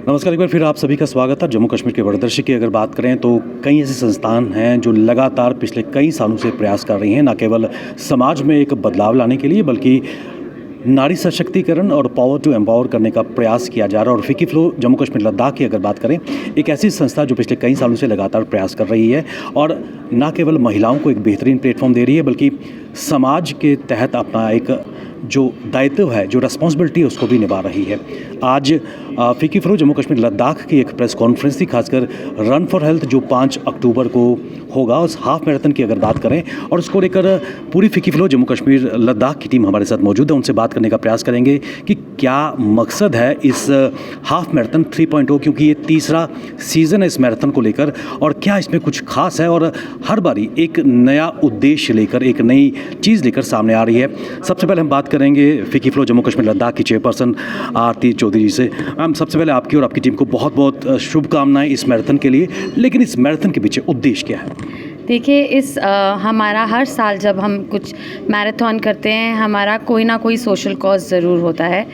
नमस्कार, एक बार फिर आप सभी का स्वागत है। जम्मू कश्मीर के वरदर्शी की अगर बात करें तो कई ऐसे संस्थान हैं जो लगातार पिछले कई सालों से प्रयास कर रही हैं, न केवल समाज में एक बदलाव लाने के लिए बल्कि नारी सशक्तिकरण और पावर टू एम्पावर करने का प्रयास किया जा रहा है। और फिकी फ्लो जम्मू कश्मीर लद्दाख की अगर बात करें, एक ऐसी संस्था जो पिछले कई सालों से लगातार प्रयास कर रही है और न केवल महिलाओं को एक बेहतरीन प्लेटफॉर्म दे रही है बल्कि समाज के तहत अपना एक जो दायित्व है, जो रिस्पॉन्सिबिलिटी है, उसको भी निभा रही है। आज फिकी फ्लो जम्मू कश्मीर लद्दाख की एक प्रेस कॉन्फ्रेंस थी, खासकर रन फॉर हेल्थ जो 5 अक्टूबर को होगा, उस हाफ मैराथन की अगर बात करें और उसको लेकर पूरी फिकी फ्लो जम्मू कश्मीर लद्दाख की टीम हमारे साथ मौजूद है। उनसे बात करने का प्रयास करेंगे कि क्या मकसद है इस हाफ मैराथन 3.0, क्योंकि ये तीसरा सीज़न है इस मैराथन को लेकर, और क्या इसमें कुछ खास है और हर बारी एक नया उद्देश्य लेकर, एक नई चीज़ लेकर सामने आ रही है। सबसे पहले हम बात करेंगे फिकी फ्लो जम्मू कश्मीर लद्दाख की चेयरपर्सन आरती चौधरी जी से। मैम, सबसे पहले आपकी और आपकी टीम को बहुत बहुत शुभकामनाएं इस मैराथन के लिए, लेकिन इस मैराथन के पीछे उद्देश्य क्या है? देखिए, हमारा हर साल जब हम कुछ मैराथन करते हैं, हमारा कोई ना कोई सोशल कॉज ज़रूर होता है।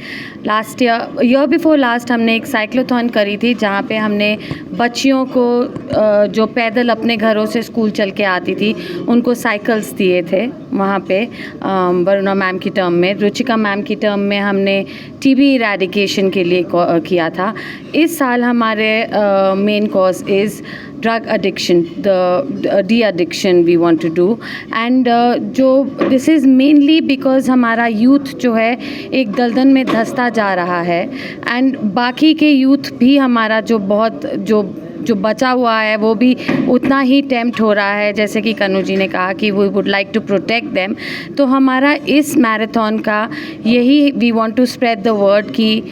लास्ट ईयर बिफोर लास्ट हमने एक साइक्लोथॉन करी थी जहाँ पे हमने बच्चियों को जो पैदल अपने घरों से स्कूल चल के आती थी उनको साइकिल्स दिए थे। वहाँ पे वरुणा मैम की टर्म में, रुचिका मैम की टर्म में हमने टीबी इरेडिकेशन के लिए किया था। इस साल हमारे main cause is drug addiction, the de-addiction we want to do, and जो this is mainly because हमारा यूथ जो है एक दलदल में धंसता जा रहा है, एंड बाकी के यूथ भी हमारा जो बचा हुआ है वो भी उतना ही टेम्प्ट हो रहा है, जैसे कि कन्नू जी ने कहा कि we would like to protect them. तो हमारा इस मैराथन का यही, we want to spread the word कि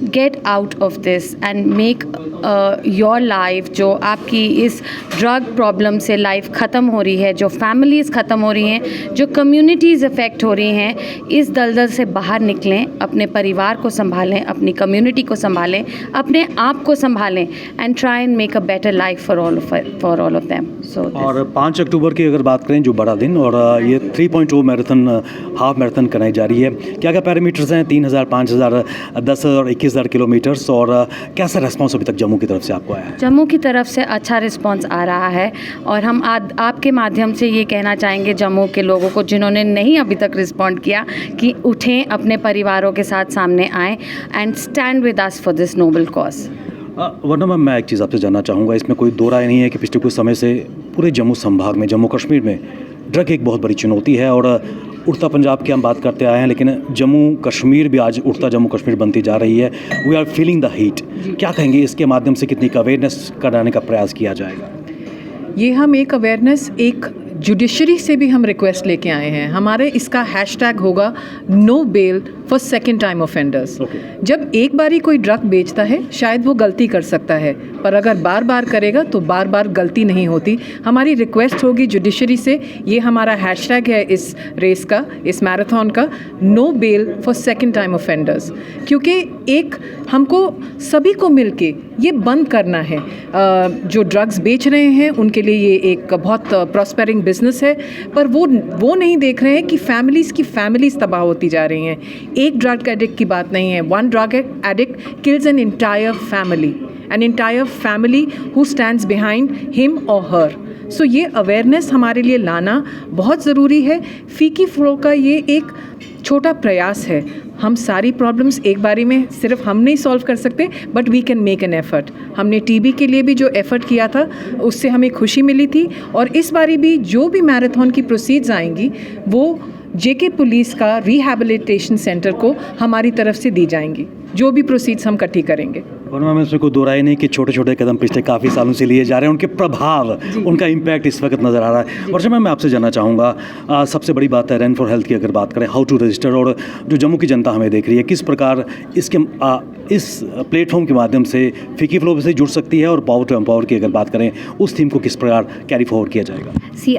get out of this and make your life, जो आपकी इस ड्रग प्रॉब्लम से लाइफ ख़त्म हो रही है, जो फैमिलीज़ ख़त्म हो रही हैं, जो कम्युनिटीज़ अफेक्ट हो रही हैं, इस दलदल से बाहर निकलें, अपने परिवार को संभालें, अपनी कम्युनिटी को संभालें, अपने आप को संभालें, and try and make a better life for all of them. और 5 अक्टूबर की अगर बात करें, जो बड़ा दिन, और ये 3.0 मैराथन हाफ मैराथन कराई जा रही है, क्या क्या पैरामीटर्स हैं? 3000, 5000, 10,000 और 21,000 किलोमीटर्स, और कैसा रेस्पॉन्स अभी तक जम्मू की तरफ से आपको आया है? जम्मू की तरफ से अच्छा रिस्पांस आ रहा है, और हम आपके माध्यम से ये कहना चाहेंगे जम्मू के लोगों को जिन्होंने नहीं अभी तक रिस्पॉन्ड किया कि उठें, अपने परिवारों के साथ सामने आएँ and stand with us for this noble cause. वरना मैम, मैं एक चीज़ आपसे जानना चाहूँगा, इसमें कोई दो राय नहीं है कि पिछले कुछ समय से पूरे जम्मू संभाग में, जम्मू कश्मीर में ड्रग एक बहुत बड़ी चुनौती है, और उड़ता पंजाब की हम बात करते आए हैं, लेकिन जम्मू कश्मीर भी आज उड़ता जम्मू कश्मीर बनती जा रही है। We are feeling the heat. क्या कहेंगे, इसके माध्यम से कितनी अवेयरनेस कराने का प्रयास किया जाएगा? ये हम एक अवेयरनेस एक जुडिशरी से भी हम रिक्वेस्ट लेके आए हैं। हमारे इसका हैशटैग होगा no bail for second time offenders. जब एक बारी कोई ड्रग बेचता है शायद वो गलती कर सकता है, पर अगर बार बार करेगा तो बार बार गलती नहीं होती। हमारी रिक्वेस्ट होगी जुडिशरी से, ये हमारा हैशटैग है इस रेस का, इस मैराथन का, no bail for second time offenders, क्योंकि एक हमको सभी को मिलके ये बंद करना है। जो ड्रग्स बेच रहे हैं उनके लिए ये एक बहुत प्रॉस्पेरिंग बिजनेस है, पर वो नहीं देख रहे हैं कि फैमिलीज़ तबाह होती जा रही हैं। एक ड्रग एडिक्ट की बात नहीं है, one drug addict kills an entire family who stands behind him और हर। सो ये अवेयरनेस हमारे लिए लाना बहुत ज़रूरी है। फीकी फ्लो का ये एक छोटा प्रयास है। हम सारी प्रॉब्लम्स एक बारी में सिर्फ हम नहीं सॉल्व कर सकते, but we can make an effort. हमने टीबी के लिए भी जो एफर्ट किया था उससे हमें खुशी मिली थी, और इस बारी भी जो भी मैराथन की प्रोसीड्स आएंगी वो जेके पुलिस का रिहैबिलिटेशन सेंटर को हमारी तरफ से दी जाएंगी। जो भी प्रोसीड्स हम इकट्ठी करेंगे, वरना में उसमें कोई दो राय नहीं कि छोटे छोटे कदम पिछले काफ़ी सालों से लिए जा रहे हैं, उनके प्रभाव, उनका इम्पैक्ट इस वक्त नज़र आ रहा है। और जब मैं आपसे जानना चाहूँगा, सबसे बड़ी बात है रन फॉर हेल्थ की अगर बात करें, हाउ टू रजिस्टर, और जो जम्मू की जनता हमें देख रही है, किस प्रकार इस प्लेटफॉर्म के माध्यम से फिकी फ्लो से जुड़ सकती है, और पावर टू एम्पावर की अगर बात करें, उस थीम को किस प्रकार कैरी फॉरवर्ड किया जाएगा?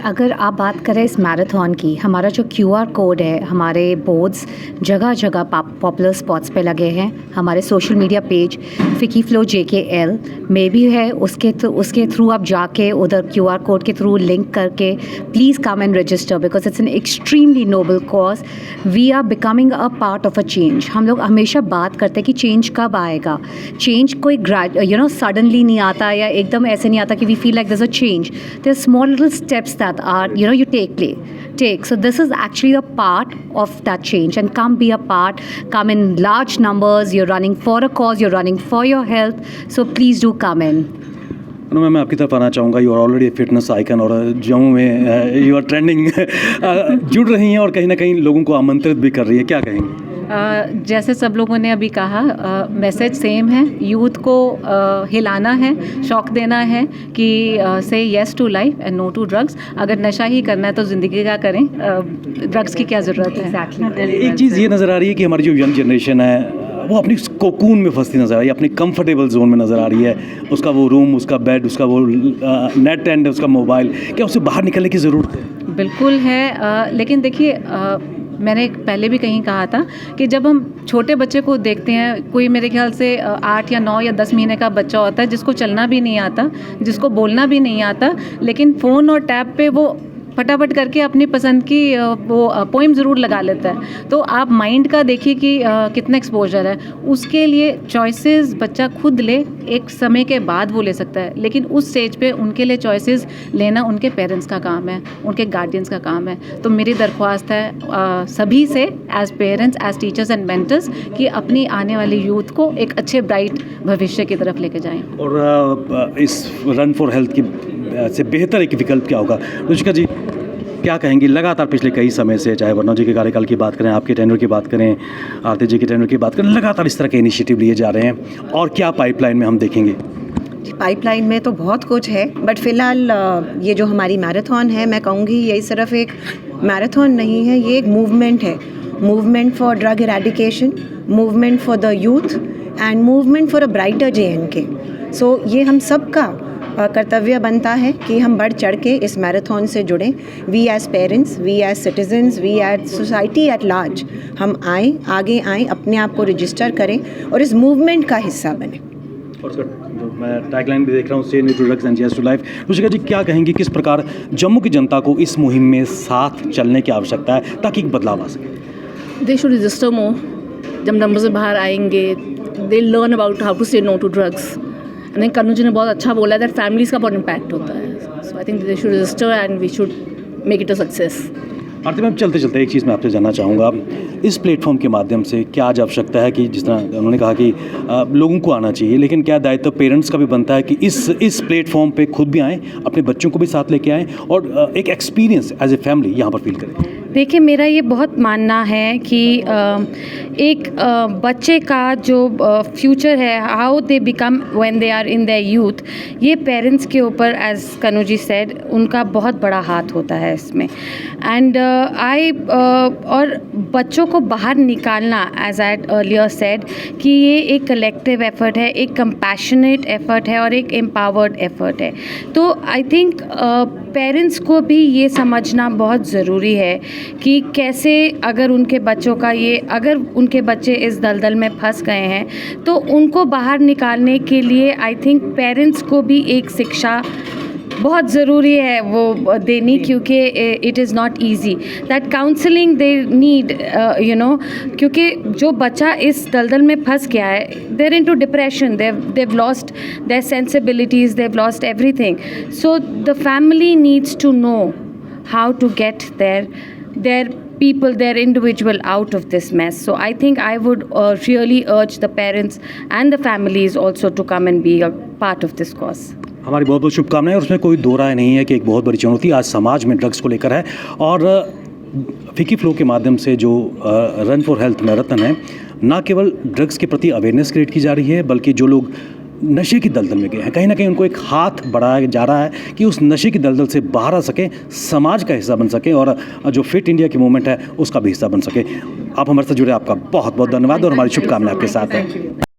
अगर आप बात करें इस मैराथन की, हमारा जो QR कोड है, हमारे बोर्ड्स जगह जगह पॉपुलर स्पॉट्स पे लगे हैं। हमारे सोशल मीडिया पेज फिकी फ्लो JKL में भी है, उसके थ्रू आप जाके उधर QR कोड के थ्रू लिंक करके please come and register, because it's an extremely noble cause. We are becoming a part of a change. हम लोग हमेशा बात करते हैं कि चेंज कब आएगा? चेंज कोई सडनली नहीं आता या एकदम ऐसे नहीं आता कि we feel like there's a change. There's small little steps that are, you take. So this is actually a part of that change, and come be a part, come in large numbers. You're running for a cause, you're running for your health. So please do come in. मैं आपकी तरफ आना चाहूँगा। You are already fitness icon और जम्मू में you are trending जुड़ रही हैं और कहीं ना कहीं लोगों को आमंत्रित भी कर रही है, क्या कहेंगे? जैसे सब लोगों ने अभी कहा, मैसेज सेम है, यूथ को हिलाना है, शौक देना है कि say yes to life and no to drugs. अगर नशा ही करना है तो ज़िंदगी का करें, ड्रग्स की क्या ज़रूरत है। एक चीज़ ये नज़र आ रही है कि हमारी जो यंग जनरेशन है वो अपनी कोकून में फंसती नज़र आ रही है, अपनी कंफर्टेबल जोन में नज़र आ रही है। उसका वो रूम, उसका बेड, उसका वो नेट एंड उसका मोबाइल, क्या उससे बाहर निकलने की ज़रूरत है? बिल्कुल है, लेकिन देखिए मैंने पहले भी कहीं कहा था कि जब हम छोटे बच्चे को देखते हैं, कोई मेरे ख्याल से 8 या 9 या 10 महीने का बच्चा होता है जिसको चलना भी नहीं आता, जिसको बोलना भी नहीं आता, लेकिन फ़ोन और टैब पे वो फटाफट करके अपनी पसंद की वो पोइम ज़रूर लगा लेता है। तो आप माइंड का देखिए कि कितना एक्सपोजर है। उसके लिए चॉइसेस बच्चा खुद ले, एक समय के बाद वो ले सकता है, लेकिन उस स्टेज पे उनके लिए चॉइसेस लेना उनके पेरेंट्स का काम है, उनके गार्डियंस का काम है। तो मेरी दरख्वास्त है सभी से, as parents, as teachers and mentors, कि अपनी आने वाली यूथ को एक अच्छे ब्राइट भविष्य की तरफ लेके जाएं। और इस रन फॉर हेल्थ की से बेहतर एक विकल्प क्या होगा? रुचिका जी क्या कहेंगी? लगातार पिछले कई समय से, चाहे वर्णा जी के कार्यकाल की बात करें, आपके टेन्योर की बात करें, आरती जी के टेन्योर की बात करें, लगातार इस तरह के इनिशिएटिव लिए जा रहे हैं, और क्या पाइपलाइन में हम देखेंगे? पाइपलाइन में तो बहुत कुछ है, बट फ़िलहाल ये जो हमारी मैराथन है, मैं कहूँगी ये सिर्फ एक मैराथन नहीं है, ये एक मूवमेंट है। Movement for drug eradication, movement for the youth and movement for a brighter JNK। सो ये हम सब का कर्तव्य बनता है कि हम बढ़ चढ़ के इस मैराथन से जुड़ें। We as parents, we as citizens, we as society at large, हम आएँ, आगे आएँ, अपने आप को रजिस्टर करें और इस मूवमेंट का हिस्सा बने। और उसका जो मैं टैगलाइन भी देख रहा हूँ, say no to drugs and yes to life. Ruchika ji क्या कहेंगी, किस प्रकार जम्मू की जनता को इस मुहिम में साथ चलने की आवश्यकता है ताकि एक बदलाव आ सके? They should register more. जब नंबर से बाहर आएंगे, they learn about how to say no to drugs. And Kannu ji ने बहुत अच्छा बोला दैट फैमिलीज़ का बहुत इम्पैक्ट होता है। So I think they should register and we should make it a success. Aarti ma'am, चलते चलते एक चीज़ मैं आपसे जानना चाहूँगा, इस प्लेटफॉर्म के माध्यम से क्या आज आवश्यकता है कि जिस तरह उन्होंने कहा कि लोगों को आना चाहिए, लेकिन क्या दायित्व पेरेंट्स का भी बनता है कि इस प्लेटफॉर्म पे खुद भी आएँ, अपने बच्चों को भी साथ लेके आएँ और एक एक्सपीरियंस एज ए फैमिली यहाँ पर फील करें? देखिए, मेरा ये बहुत मानना है कि एक बच्चे का जो फ्यूचर है, how they become when they are in their youth, ये पेरेंट्स के ऊपर, एज कन्नू जी सेड, उनका बहुत बड़ा हाथ होता है इसमें। एंड और बच्चों को बाहर निकालना, एज आई अर्लियर सेड, कि ये एक कलेक्टिव एफर्ट है, एक कंपैशनेट एफर्ट है और एक एम्पावर्ड एफर्ट है। तो आई थिंक पेरेंट्स को भी ये समझना बहुत ज़रूरी है कि कैसे, अगर उनके बच्चों का अगर उनके बच्चे इस दलदल में फंस गए हैं तो उनको बाहर निकालने के लिए आई थिंक पेरेंट्स को भी एक शिक्षा बहुत ज़रूरी है वो देनी, क्योंकि it is not easy that counselling they need, क्योंकि जो बच्चा इस दलदल में फंस गया है, there into depression, they've lost their sensibilities, they've lost everything. So the family needs to know how to get their people, their individual out of this mess. So I think I would really urge the parents and the families also to come and be a part of this cause. हमारी बहुत बहुत शुभकामनाएं, और उसमें कोई दो राय नहीं है कि एक बहुत बड़ी चुनौती आज समाज में ड्रग्स को लेकर है। और फिकी फ्लो के माध्यम से जो रन फॉर हेल्थ मैराथन है, ना केवल ड्रग्स के प्रति अवेयरनेस क्रिएट की जा रही है, बल्कि जो लोग नशे की दलदल में गए हैं, कहीं ना कहीं उनको एक हाथ बढ़ाया जा रहा है कि उस नशे की दलदल से बाहर आ सकें, समाज का हिस्सा बन सकें और जो फिट इंडिया की मूवमेंट है उसका भी हिस्सा बन सके। आप हमारे साथ जुड़े, आपका बहुत बहुत धन्यवाद और हमारी शुभकामनाएं आपके साथ हैं।